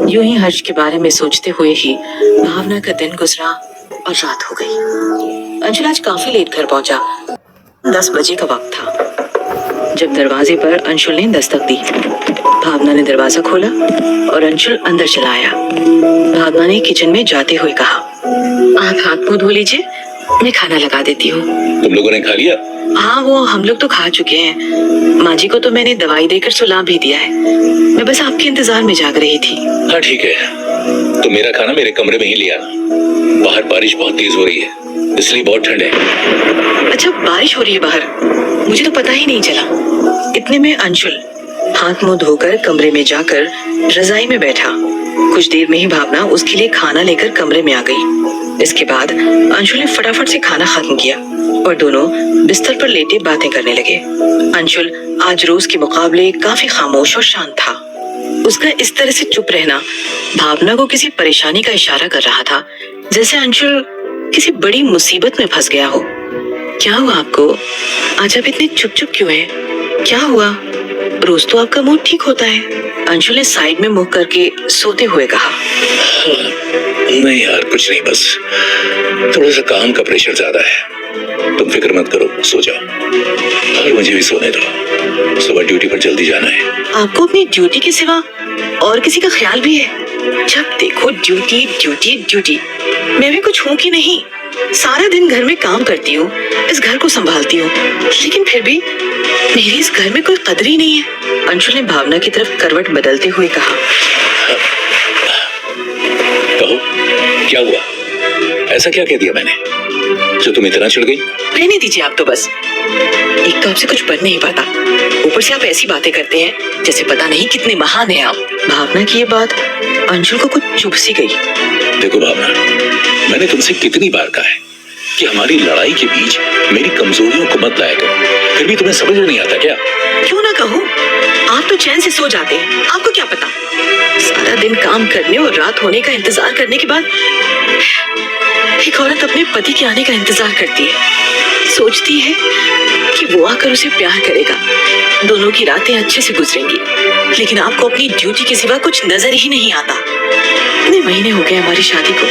यूं ही हर्ष के बारे में सोचते हुए ही भावना का दिन गुजरा और रात हो गई। अंशुल आज काफी लेट घर पहुंचा। 10 बजे का वक्त था जब दरवाजे पर अंशुल ने दस्तक दी। भावना ने दरवाजा खोला और अंशुल अंदर चला आया। भावना ने किचन में जाते हुए कहा, आप हाथ मुंह धो लीजिए, मैं खाना लगा देती हूँ। तुम लोगों ने खा लिया? हाँ, वो हम लोग तो खा चुके हैं। माँ जी को तो मैंने दवाई देकर सुला भी दिया है। मैं बस आपके इंतजार में जाग रही थी। हाँ ठीक है, तो मेरा खाना मेरे कमरे में ही लिया। बाहर बारिश बहुत तेज हो रही है, इसलिए बहुत ठंड है। अच्छा, बारिश हो रही है बाहर? मुझे तो पता ही नहीं चला। इतने में अंशुल हाथ मुंह धोकर कमरे में जाकर रजाई में बैठा। कुछ देर में ही भावना उसके लिए खाना लेकर कमरे में आ गई। इसके बाद अंशुल ने फटाफट से खाना खत्म किया और दोनों बिस्तर पर लेटे बातें करने लगे। अंशुल आज रोज के मुकाबले काफी खामोश और शांत था। उसका इस तरह से चुप रहना भावना को किसी परेशानी का इशारा कर रहा था, जैसे अंशुल किसी बड़ी मुसीबत में फंस गया हो। क्या हुआ आपको? आज आप इतने चुप चुप क्यों हैं? क्या हुआ? रोज तो आपका मूड ठीक होता है। अंशुल ने साइड में मुंह करके सोते हुए कहा। नहीं यार, कुछ नहीं, बस थोड़ा सा काम का प्रेशर ज्यादा है। तुम फिक्र मत करो, सो जाओ और मुझे भी सोने दो। सुबह ड्यूटी पर जल्दी जाना है। आपको अपनी ड्यूटी के सिवा और किसी का ख्याल भी है? जब देखो ड्यूटी ड्यूटी ड्यूटी। मैं भी कुछ हूँ कि नहीं? सारा दिन घर में काम करती हूँ, इस घर को संभालती हूँ, लेकिन फिर भी मेरी इस घर में कोई कदर ही नहीं है। अंशुल ने भावना की तरफ करवट बदलते हुए कहा। कहो, क्या हुआ? ऐसा क्या कह दिया मैंने जो तुम इतना चिढ़ गई? रहने दीजिए आप तो बस। एक तो आपसे कुछ बन नहीं पाता, ऊपर से आप ऐसी बातें करते हैं जैसे पता नहीं कितने महान हैं आप। भावना की ये बात अंशुल को कुछ चुभ सी गई। देखो भावना, मैंने तुमसे कितनी बार कहा है कि हमारी लड़ाई के बीच मेरी कमजोरियों को मत लाया करो, फिर भी तुम्हें समझ नहीं आता क्या? क्यों ना कहूँ, आप तो चैन से सो जाते हैं। आपको क्या पता, सारा दिन काम करने और रात होने का इंतजार करने के बाद एक औरत अपने पति के आने का इंतजार करती है। सोचती है कि वो आकर उसे प्यार करेगा, दोनों की रातें अच्छे से गुजरेंगी, लेकिन आपको अपनी ड्यूटी के सिवा कुछ नजर ही नहीं आता। इतने महीने हो गए हमारी शादी को,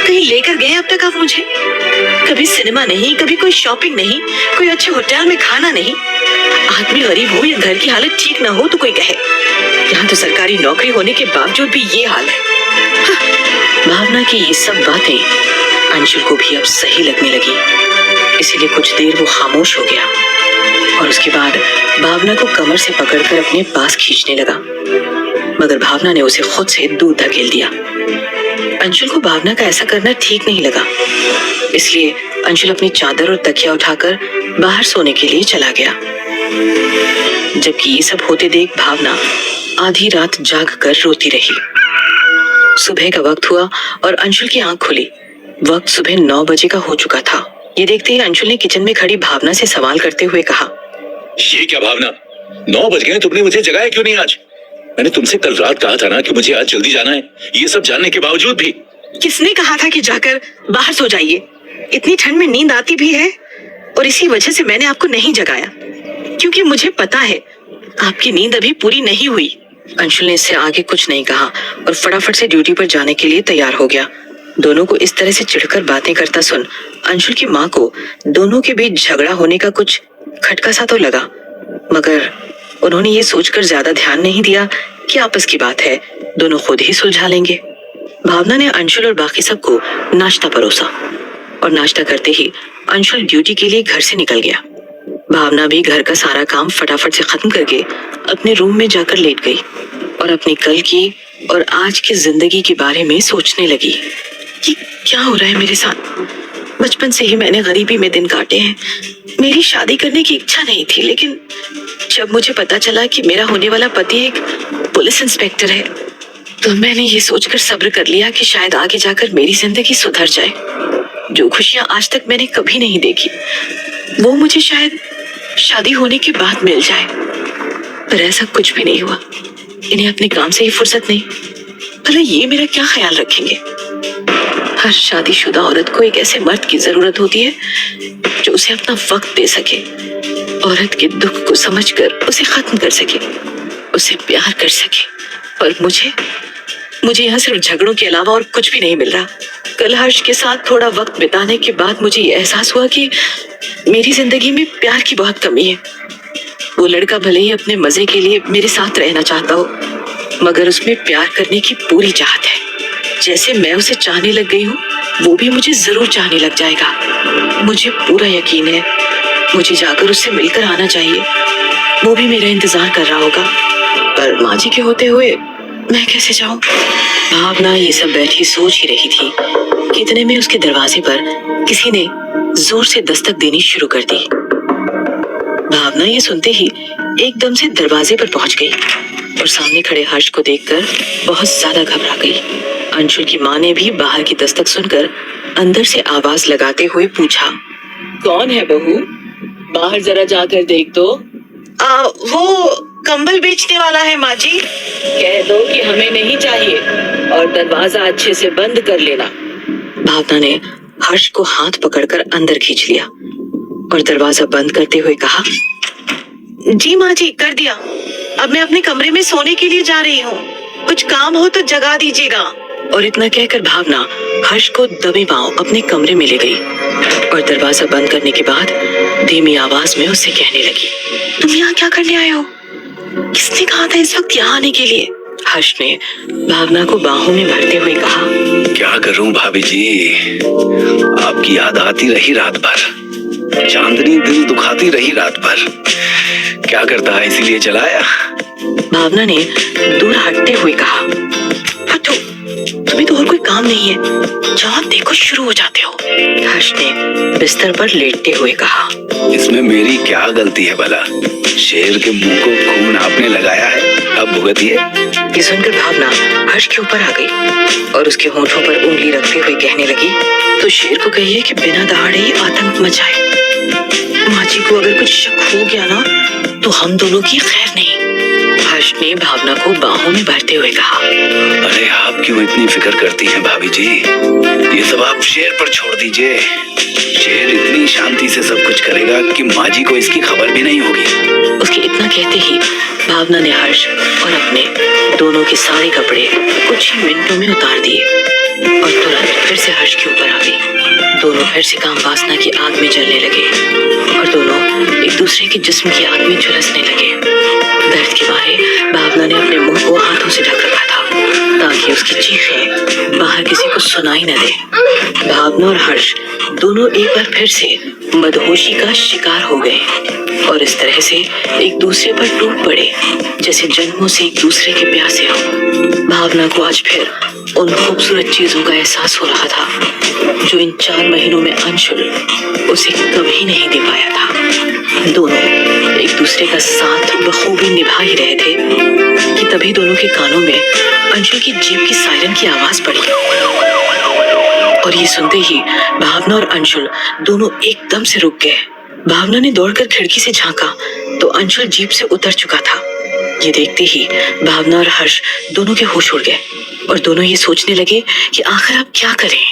कहीं लेकर गए अब तक आप मुझे? कभी सिनेमा नहीं, कभी कोई शॉपिंग नहीं, कोई अच्छे होटल में खाना नहीं। आदमी गरीब हो या घर की हालत ठीक ना हो तो कोई कहे, यहाँ तो सरकारी नौकरी होने के बावजूद भी ये हाल है। भावना की ये सब बातें अंशुल को भी अब सही लगने लगी, इसीलिए कुछ देर वो खामोश हो गया और उसके बाद भावना को कमर से पकड़कर अपने पास खींचने लगा, मगर भावना ने उसे खुद से दूर धकेल दिया। अंशुल को भावना का ऐसा करना ठीक नहीं लगा, इसलिए अंशुल अपनी चादर और तकिया उठाकर बाहर सोने के लिए चला गया। जबकि ये सब होते देख भावना आधी रात जाग कर रोती रही। सुबह का वक्त हुआ और अंशुल की आंख खुली। वक्त सुबह 9 बजे का हो चुका था। ये देखते ही अंशुल ने किचन में खड़ी भावना से सवाल करते हुए कहा, ये क्या भावना, 9 बज गए, तुमने मुझे जगाया क्यों नहीं आज? मैंने तुमसे कल रात कहा था ना कि मुझे आज जल्दी जाना है, ये सब जानने के बावजूद भी। किसने कहा था कि जाकर बाहर सो जाइए? इतनी ठंड में नींद आती भी है और इसी वजह से मैंने आपको नहीं जगाया, क्योंकि मुझे पता है आपकी नींद अभी पूरी नहीं हुई। अंशुल ने इससे आगे कुछ नहीं कहा और फटाफट से ड्यूटी पर जाने के लिए तैयार हो गया। दोनों को इस तरह से चिढ़कर बातें करता सुन अंशुल की माँ को दोनों के बीच झगड़ा होने का कुछ खटका सा तो लगा, मगर उन्होंने ये सोचकर ज्यादा ध्यान नहीं दिया कि आपस की बात है, दोनों खुद ही सुलझा लेंगे। भावना ने अंशुल और बाकी सबको नाश्ता परोसा और नाश्ता करते ही अंशुल ड्यूटी के लिए घर से निकल गया। भावना भी घर का सारा काम फटाफट से खत्म करके अपने रूम में जाकर लेट गई और अपनी कल की और आज की जिंदगी के बारे में सोचने लगी कि क्या हो रहा है मेरे साथ। बचपन से ही मैंने गरीबी में दिन काटे हैं। मेरी शादी करने की इच्छा नहीं थी, लेकिन जब मुझे पता चला कि मेरा होने वाला पति एक पुलिस इंस्पेक्टर है, तो मैंने ये सोचकर सब्र कर लिया कि शायद आगे जाकर मेरी जिंदगी सुधर जाए। जो खुशियां आज तक मैंने कभी नहीं देखी, वो मुझे शायद शादी होने के बाद मिल जाए, पर ऐसा कुछ भी नहीं हुआ। इन्हें अपने काम से ही फुर्सत नहीं, भला ये मेरा क्या ख्याल रखेंगे। हर शादीशुदा औरत को एक ऐसे मर्द की जरूरत होती है जो उसे अपना वक्त दे सके, औरत के दुख को समझकर उसे खत्म कर सके। उससे प्यार कर सके। पर मुझे यहाँ सिर्फ झगड़ों के अलावा और कुछ भी नहीं मिल रहा। कल हर्ष के साथ थोड़ा वक्त बिताने के बाद मुझे ये एहसास हुआ कि मेरी जिंदगी में प्यार की बहुत कमी है। वो लड़का भले ही अपने मजे के लिए मेरे साथ रहना चाहता हो, मगर उसमें प्यार करने की पूरी चाहत है। जैसे मैं उसे चाहने लग गई हूँ, वो भी मुझे जरूर चाहने लग जाएगा। मुझे पूरा यकीन है मुझे जाकर उससे मिलकर आना चाहिए। वो भी मेरा इंतजार कर रहा होगा, पर माँ जी के होते हुए मैं कैसे जाऊं? भावना ये सब बैठी सोच ही रही थी कि इतने में उसके दरवाजे पर किसी ने जोर से दस्तक देनी शुरू कर दी। भावना ये सुनते ही एकदम से दरवाजे पर पहुंच गई और सामने खड़े हर्ष को देखकर बहुत ज्यादा घबरा गई। अंशुल की माँ ने भी बाहर की दस्तक सुनकर अंदर से आवाज लगाते हुए पूछा, कौन है बहू? बाहर जरा जाकर देख दो। वो कंबल बेचने वाला है माँ जी। कह दो कि हमें नहीं चाहिए और दरवाजा अच्छे से बंद कर लेना। भावना ने हर्ष को हाथ पकड़कर अंदर खींच लिया और दरवाजा बंद करते हुए कहा, जी माँ जी, कर दिया। अब मैं अपने कमरे में सोने के लिए जा रही हूँ। कुछ काम हो तो जगा दीजिएगा। और इतना कहकर भावना हर्ष को दबे पांव अपने कमरे में ले गई और दरवाजा बंद करने के बाद धीमी आवाज में उससे कहने लगी, तुम यहाँ क्या करने आए हो? किसने कहा था इस वक्त यहाँ आने के लिए? हर्ष ने भावना को बाहों में भरते हुए कहा, क्या करूं भाभी जी, आपकी याद आती रही रात भर, चांदनी दिल दुखाती रही रात भर। क्या करता है, इसीलिए चलाया। भावना ने दूर हटते हुए कहा, हटो, तुम्हें तो और कोई काम नहीं है, जहाँ देखो शुरू हो जाते हो। हर्ष ने बिस्तर पर लेटते हुए कहा, इसमें मेरी क्या गलती है भला? शेर के मुंह को खून आपने लगाया है, अब भुगतिए। ये सुनकर भावना हर्ष के ऊपर आ गई और उसके होंठों पर उंगली रखते हुए कहने लगी, तो शेर को कहिए कि बिना दहाड़े ही आतंक मचाए। माँ जी को अगर कुछ शक हो गया ना, तो हम दोनों की खैर नहीं। हर्ष ने भावना को बाहों में भरते हुए कहा, अरे आप क्यों इतनी फिक्र करती हैं भाभी जी? ये सब आप शेर पर छोड़ दीजिए। शेर इतनी शांति से सब कुछ करेगा कि माँ जी को इसकी खबर भी नहीं होगी। उसके इतना कहते ही भावना ने हर्ष और अपने दोनों के सारे कपड़े कुछ ही मिनटों में उतार दिए और तुरंत फिर से हर्ष के ऊपर आ गई। दोनों फिर से काम वासना की आग में जलने लगे और दोनों एक दूसरे के जिस्म की आग में झुलसने लगे। दर्द के मारे भावना ने अपने मुंह को हाथों से ढक रखा था ताकि उसकी चीखें बाहर किसी को सुनाई न दे। भावना और हर्ष दोनों एक बार फिर से मदहोशी का शिकार हो गए और इस तरह से एक दूसरे पर टूट पड़े जैसे जन्मों से एक दूसरे के प्यासे हो। भावना को आज फिर उन खूबसूरत चीजों का एहसास हो रहा था जो इन 4 महीनों में अंशुल उसे कभी नहीं दे पाया था। दोनों एक दूसरे का साथ बखूबी निभा ही रहे थे कि तभी दोनों के कानों में अंशुल की जीप की सायरन की आवाज पड़ी और ये सुनते ही भावना और अंशुल दोनों एकदम से रुक गए। भावना ने दौड़कर खिड़की से झांका तो अंशुल जीप से उतर चुका था। ये देखते ही भावना और हर्ष दोनों के होश उड़ गए और दोनों ये सोचने लगे कि आखिर अब क्या करें।